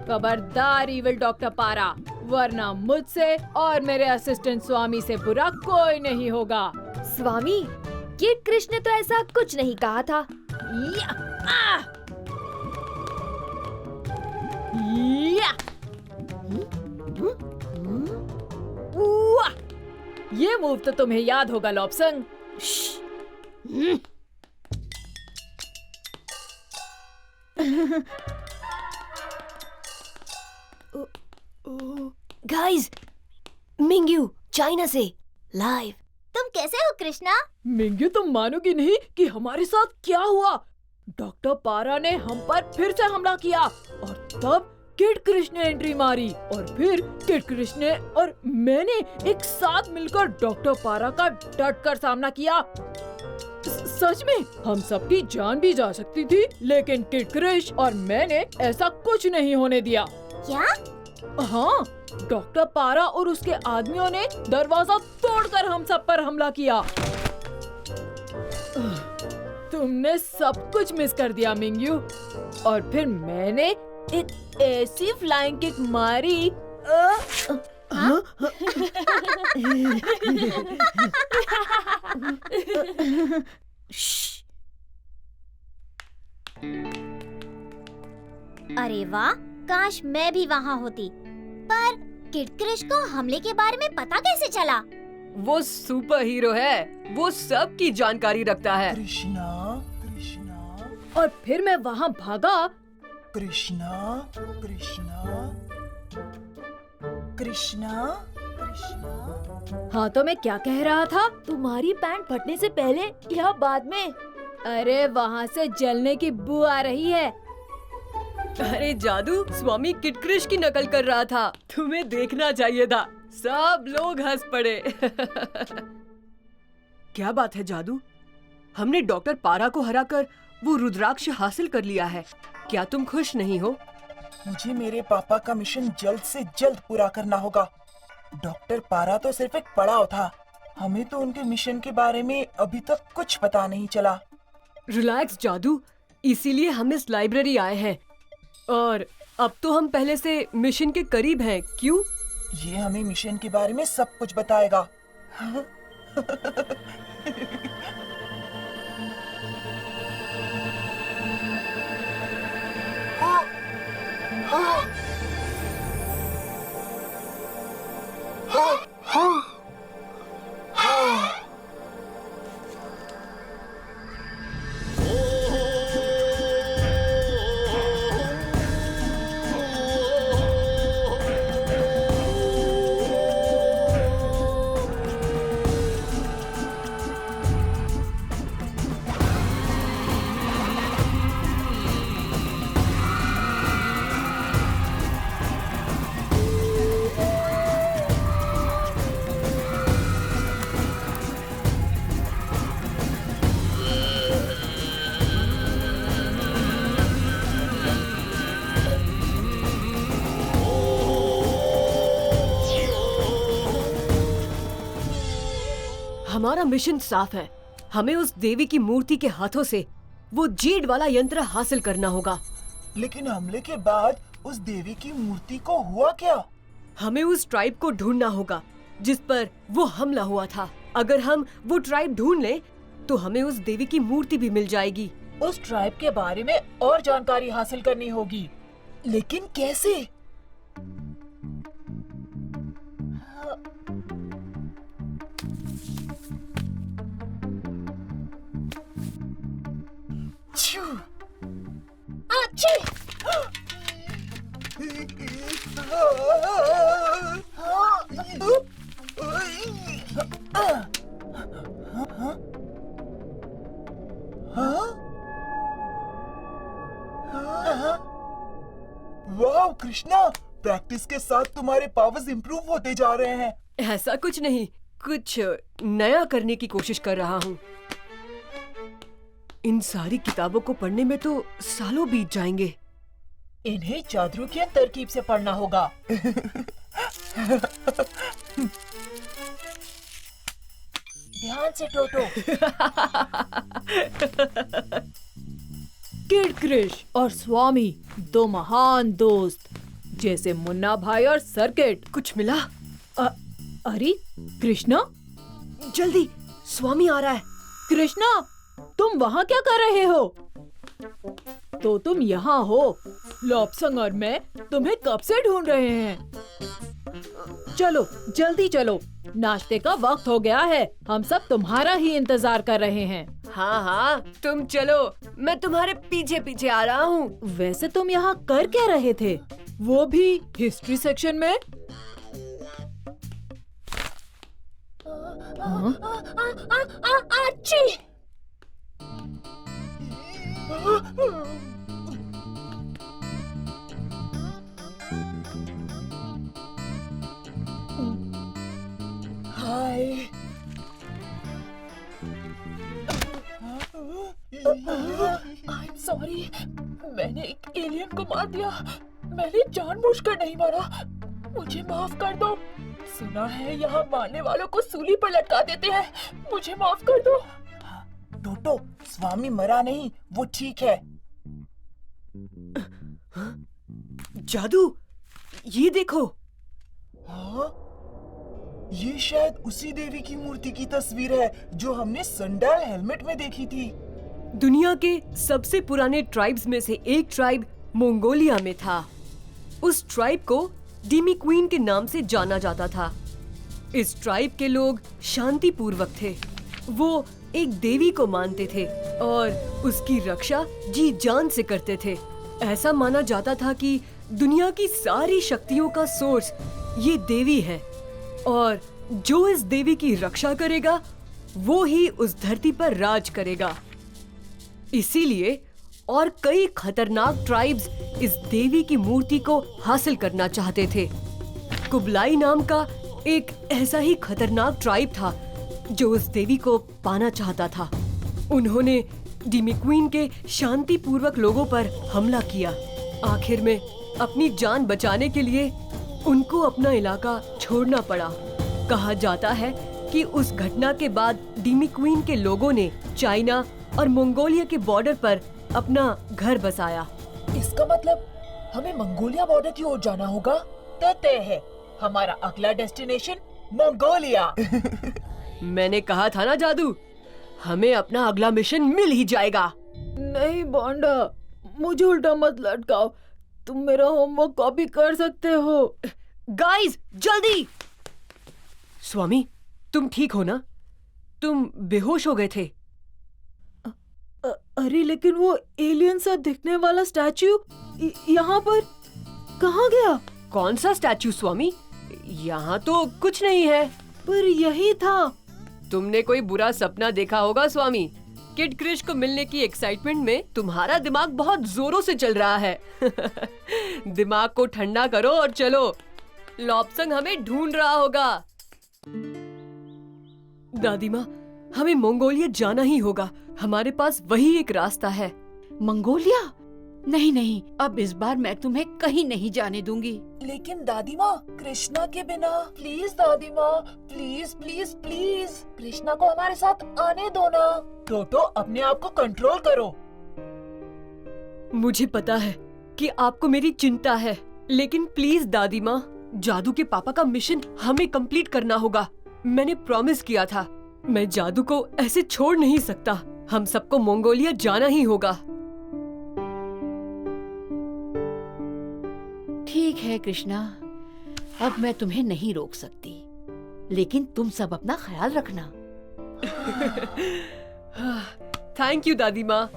खबरदार evil doctor पारा, वरना मुझसे और मेरे असिस्टेंट स्वामी से बुरा कोई नहीं होगा। स्वामी, किड कृष्ण ने तो ऐसा कुछ नहीं कहा था। या! आ! या! उआ! ये मूव तो तुम्हें याद होगा लॉब्सन। गाइस, मिंग्यू चाइना से लाइव। तुम कैसे हो कृष्णा? मिंग्यू, तुम मानोगी नहीं कि हमारे साथ क्या हुआ। डॉक्टर पारा ने हम पर फिर से हमला किया और तब किड कृष्ण ने एंट्री मारी और फिर किड कृष्ण ने और मैंने एक साथ मिलकर डॉक्टर पारा का डट कर सामना किया। सच में हम सबकी जान भी जा सकती थी, लेकिन किड कृष्ण और मैंने ऐसा कुछ नहीं होने दिया। क्या? हाँ, डॉक्टर पारा और उसके आदमियों ने दरवाजा तोड़कर हम सब पर हमला किया। तुमने सब कुछ मिस कर दिया मिंग्यू। और फिर मैंने एक ऐसी फ्लाइंग किक मारी। अरे वाह, काश मैं भी वहाँ होती। पर किड कृष्ण को हमले के बारे में पता कैसे चला? वो सुपर हीरो है, वो सब की जानकारी रखता है। कृष्णा, कृष्णा, और फिर मैं वहाँ भागा। कृष्णा, कृष्णा, कृष्णा, कृष्णा। हाँ, तो मैं क्या कह रहा था? तुम्हारी पैंट फटने से पहले या बाद में? अरे वहाँ से जलने की बू आ रही है। अरे जादू, स्वामी किड कृष्ण की नकल कर रहा था, तुम्हें देखना चाहिए था। सब लोग हंस पड़े। क्या बात है जादू, हमने डॉक्टर पारा को हराकर वो रुद्राक्ष हासिल कर लिया है। क्या तुम खुश नहीं हो? मुझे मेरे पापा का मिशन जल्द से जल्द पूरा करना होगा। डॉक्टर पारा तो सिर्फ एक पड़ाव था, हमें तो उनके मिशन के बारे में अभी तक कुछ पता नहीं चला। रिलैक्स जादू, इसीलिए हम इस लाइब्रेरी आए हैं और अब तो हम पहले से मिशन के करीब हैं। क्यों? ये हमें मिशन के बारे में सब कुछ बताएगा। हमारा मिशन साफ है, हमें उस देवी की मूर्ति के हाथों से वो जीड वाला यंत्र हासिल करना होगा। लेकिन हमले के बाद उस देवी की मूर्ति को हुआ क्या? हमें उस ट्राइब को ढूंढना होगा जिस पर वो हमला हुआ था। अगर हम वो ट्राइब ढूंढ लें तो हमें उस देवी की मूर्ति भी मिल जाएगी। उस ट्राइब के बारे में और जानकारी हासिल करनी होगी, लेकिन कैसे? वाह कृष्णा, प्रैक्टिस के साथ तुम्हारे पावर्स इम्प्रूव होते जा रहे हैं। ऐसा कुछ नहीं, कुछ नया करने की कोशिश कर रहा हूँ। इन सारी किताबों को पढ़ने में तो सालों बीत जाएंगे। इन्हें चादरुकियन तरकीब से पढ़ना होगा। ध्यान से टोटो। किड क्रिश और स्वामी, दो महान दोस्त जैसे मुन्ना भाई और सर्किट। कुछ मिला? अरे कृष्णा, जल्दी, स्वामी आ रहा है। कृष्णा, तुम वहाँ क्या कर रहे हो? तो तुम यहाँ हो। लॉब्संग और मैं तुम्हें कब से ढूंढ रहे हैं। चलो जल्दी चलो, नाश्ते का वक्त हो गया है। हम सब तुम्हारा ही इंतजार कर रहे हैं। हाँ हाँ, तुम चलो, मैं तुम्हारे पीछे पीछे आ रहा हूँ। वैसे तुम यहाँ कर क्या रहे थे, वो भी हिस्ट्री सेक्शन में? हाय। I'm sorry, मैंने एक एलियन को मार दिया। मैंने जानबूझकर नहीं मारा, मुझे माफ कर दो। सुना है यहाँ मारने वालों को सूली पर लटका देते हैं, मुझे माफ कर दो। टोटो, स्वामी मरा नहीं, वो ठीक है। जादू, ये देखो। हाँ? ये शायद उसी देवी की मूर्ति की तस्वीर है जो हमने संडाल हेलमेट में देखी थी। दुनिया के सबसे पुराने ट्राइब्स में से एक ट्राइब मंगोलिया में था। उस ट्राइब को डिमी क्वीन के नाम से जाना जाता था। इस ट्राइब के लोग शांति पूर्वक थे। वो एक देवी को मानते थे और उसकी रक्षा जी जान से करते थे। ऐसा माना जाता था कि दुनिया की सारी शक्तियों का सोर्स ये देवी है और जो इस देवी की रक्षा करेगा वो ही उस धरती पर राज करेगा। इसीलिए और कई खतरनाक ट्राइब्स इस देवी की मूर्ति को हासिल करना चाहते थे। कुबलाई नाम का एक ऐसा ही खतरनाक ट्राइब था जो उस देवी को पाना चाहता था। उन्होंने डिमी क्वीन के शांति पूर्वक लोगों पर हमला किया। आखिर में अपनी जान बचाने के लिए उनको अपना इलाका छोड़ना पड़ा। कहा जाता है कि उस घटना के बाद डिमी क्वीन के लोगों ने चाइना और मंगोलिया के बॉर्डर पर अपना घर बसाया। इसका मतलब हमें मंगोलिया बॉर्डर की ओर जाना होगा। तय है, हमारा अगला डेस्टिनेशन मंगोलिया। मैंने कहा था ना जादू, हमें अपना अगला मिशन मिल ही जाएगा। नहीं बांडा, मुझे उल्टा मत लटकाओ। तुम मेरा होमवर्क कॉपी कर सकते हो। गाइस, जल्दी! स्वामी, तुम ठीक हो ना? तुम बेहोश हो गए थे। अरे लेकिन वो एलियन सा दिखने वाला स्टैच्यू यहाँ पर कहाँ गया? कौन सा स्टैच्यू स्वामी? यहाँ तो कुछ नहीं है। पर यही था। तुमने कोई बुरा सपना देखा होगा स्वामी। किड क्रिश को मिलने की एक्साइटमेंट में तुम्हारा दिमाग बहुत जोरों से चल रहा है। दिमाग को ठंडा करो और चलो, लॉब्संग हमें ढूंढ रहा होगा। दादी माँ, हमें मंगोलिया जाना ही होगा। हमारे पास वही एक रास्ता है। मंगोलिया? नहीं नहीं, अब इस बार मैं तुम्हें कहीं नहीं जाने दूंगी। लेकिन दादी माँ, कृष्णा के बिना। प्लीज दादी माँ, प्लीज प्लीज प्लीज, कृष्णा को हमारे साथ आने दो ना। टोटो, अपने आप को कंट्रोल करो। मुझे पता है कि आपको मेरी चिंता है, लेकिन प्लीज दादी माँ, जादू के पापा का मिशन हमें कंप्लीट करना होगा। मैंने प्रॉमिस किया था। मैं जादू को ऐसे छोड़ नहीं सकता। हम सबको मंगोलिया जाना ही होगा। ठीक है कृष्णा, अब मैं तुम्हें नहीं रोक सकती, लेकिन तुम सब अपना ख्याल रखना। थैंक यू दादी माँ।